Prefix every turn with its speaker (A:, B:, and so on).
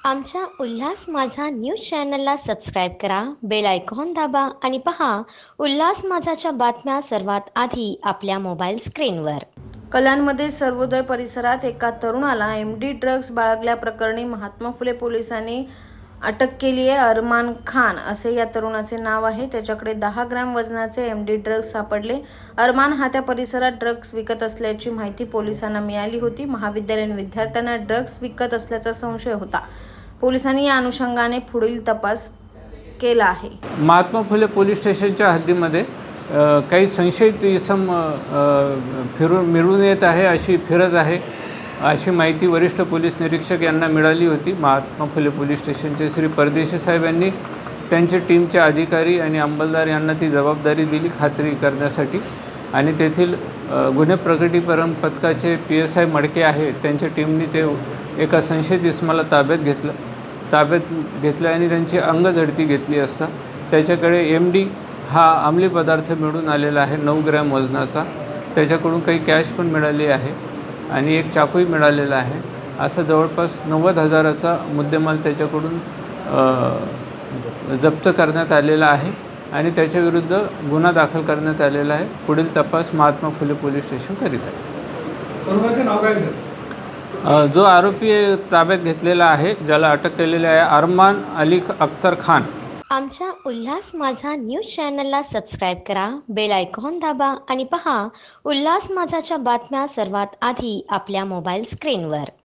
A: आमच्या उल्हास माझा न्यूज चॅनलला सबस्क्राईब करा, बेल आयकॉन दाबा आणि पहा उल्हास माझाच्या बातम्या सर्वात आधी आपल्या मोबाईल स्क्रीनवर.
B: कल्याणमध्ये सर्वोदय परिसरात एका तरुणाला एमडी ड्रग्ज बाळगल्याप्रकरणी महात्मा फुले पोलिसांनी अटक केली आहे. अरमान खान असे या तरुणाचे नाव आहे. त्याच्याकडे 10 ग्रॅम वजनाचे एमडी ड्रग्ज सापडले. अरमान हा त्या परिसरात ड्रग्ज विकत असल्याची माहिती पोलिसांना मिळाली होती. महाविद्यालयीन विद्यार्थ्यांना ड्रग्ज विकत असल्याचा संशय होता. पोलिसांनी या अनुषंगाने पुढील तपास केला आहे.
C: महात्मा फुले पोलीस स्टेशनच्या हद्दीमध्ये काही संशयित इसम मिळून येत आहे, फिरत आहे अशी माहिती वरिष्ठ पोलीस निरीक्षक यांना मिळाली होती. महात्मा फुले पोलीस स्टेशनचे श्री परदेशी साहेब यांनी त्यांच्या टीमचे अधिकारी आणि अंमलदार यांना ती जबाबदारी दिली खात्री करण्यासाठी. आणि तेथील गुन्हे प्रकटीकरण पथकाचे PSI मडके आहे, त्यांच्या टीमने ते एका संशयित इसमाला ताब्यात घेतलं आणि त्यांची अंगझडती घेतली असता त्याच्याकडे MD हा अंमली पदार्थ मिळून आलेला आहे 9 ग्रॅम वजनाचा. त्याच्याकडून काही कॅश पण मिळाली आहे आणि एक चाकूही मिळालेला आहे. असं जवळपास 90,000चा मुद्देमाल त्याच्याकडून जप्त करण्यात आलेला आहे आणि त्याच्याविरुद्ध गुन्हा दाखल करण्यात आलेला आहे. पुढील तपास महात्मा फुले पोलीस स्टेशन करीत आहे.
D: तरुणाचे नाव काय सर?
C: जो आरोपी ताब्यात घेतलेला आहे, ज्याला अटक केलेली आहे, अरमान अली अख्तर खान.
A: आमच्या उल्हास माझा न्यूज चॅनलला सबस्क्राईब करा, बेल आयकॉन दाबा आणि पहा उल्हास माझाच्या बातम्या सर्वात आधी आपल्या मोबाईल स्क्रीनवर.